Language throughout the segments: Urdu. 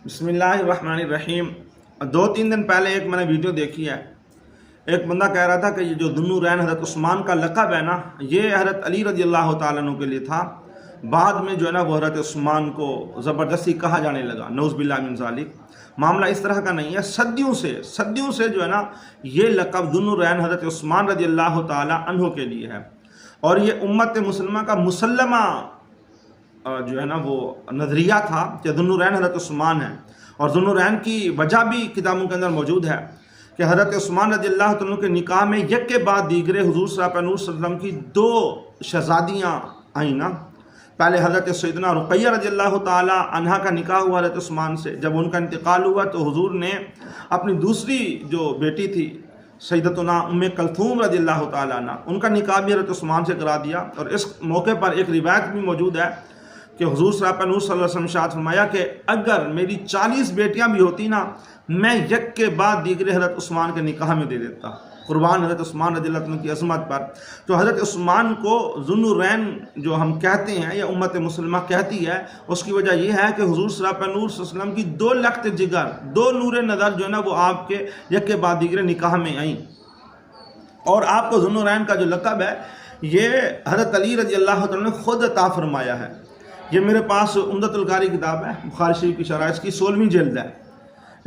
بسم اللہ الرحمن الرحیم۔ 2-3 دن پہلے ایک میں نے ویڈیو دیکھی ہے، ایک بندہ کہہ رہا تھا کہ یہ جو ذو النورین حضرت عثمان کا لقب ہے نا، یہ حضرت علی رضی اللہ تعالیٰ عنہ کے لیے تھا، بعد میں جو ہے نا وہ حضرت عثمان کو زبردستی کہا جانے لگا، نعوذ باللہ من ذالک۔ معاملہ اس طرح کا نہیں ہے، صدیوں سے جو ہے نا یہ لقب ذو النورین حضرت عثمان رضی اللہ تعالیٰ عنہ کے لیے ہے، اور یہ امت مسلمہ کا مسلمہ جو ہے نا وہ نظریہ تھا کہ ذو النورین حضرت عثمان ہیں، اور ذو النورین کی وجہ بھی کتابوں کے اندر موجود ہے کہ حضرت عثمان رضی اللہ عنہ کے نکاح میں یک کے بعد دیگرے حضور صلی اللہ علیہ وسلم کی 2 شہزادیاں آئیں نا۔ پہلے حضرت سیدنا رقیہ رضی اللہ تعالی عنہا کا نکاح ہوا حضرت عثمان سے، جب ان کا انتقال ہوا تو حضور نے اپنی دوسری جو بیٹی تھی سیدتنا ام کلثوم رضی اللہ تعالی عنہ، ان کا نکاح بھی حضرت عثمان سے کرا دیا۔ اور اس موقع پر ایک روایت بھی موجود ہے کہ حضور صلی اللہ علیہ وسلم ارشاد فرمایا کہ اگر میری 40 بیٹیاں بھی ہوتی نا، میں یک کے بعد دیگرے حضرت عثمان کے نکاح میں دے دیتا، قربان حضرت عثمان رضی اللہ عنہ کی عظمت پر۔ تو حضرت عثمان کو ذو النورین جو ہم کہتے ہیں یا امت مسلمہ کہتی ہے، اس کی وجہ یہ ہے کہ حضور صلی اللہ علیہ وسلم کی 2 لخت جگر، 2 نور نظر جو ہے نا وہ آپ کے یک کے بعد دیگرے نکاح میں آئیں، اور آپ کو ذو النورین کا جو لقب ہے یہ حضرت علی رضی اللہ عنہ نے خود عطا فرمایا ہے۔ یہ میرے پاس عمدۃ القاری کتاب ہے، بخاری شریف کی شرح، اس کی 16ویں جلد ہے۔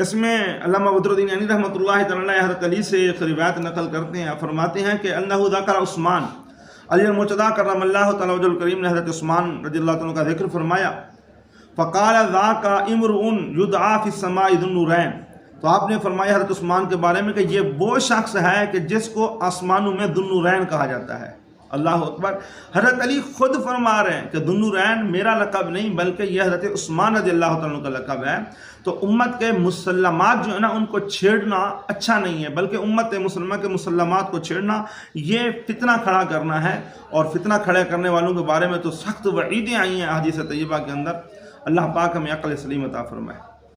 اس میں علامہ بدر الدین عینی رحمۃ اللہ تعالی حضرت علی سے ایک روایت نقل کرتے ہیں، فرماتے ہیں کہ انہ ذکر عثمان، علی المرتضیٰ کرم اللہ تعالی وجہ الکریم نے حضرت عثمان رضی اللہ عنہ کا ذکر فرمایا، فقال ذاک امرؤ یدعى فی السماء ذو النورین، تو آپ نے فرمایا حضرت عثمان کے بارے میں کہ یہ وہ شخص ہے کہ جس کو آسمانوں میں ذو النورین کہا جاتا ہے۔ اللہ اکبر۔ حضرت علی خود فرما رہے ہیں کہ ذو النورین میرا لقب نہیں بلکہ یہ حضرت عثمان رضی اللہ عنہ کا لقب ہے۔ تو امت کے مسلمات جو ہے نا ان کو چھیڑنا اچھا نہیں ہے، بلکہ امت مسلمہ کے مسلمات کو چھیڑنا یہ فتنہ کھڑا کرنا ہے، اور فتنہ کھڑے کرنے والوں کے بارے میں تو سخت وعیدیں آئی ہیں احادیث طیبہ کے اندر۔ اللہ پاک ہمیں عقل سلیم عطا فرمائے۔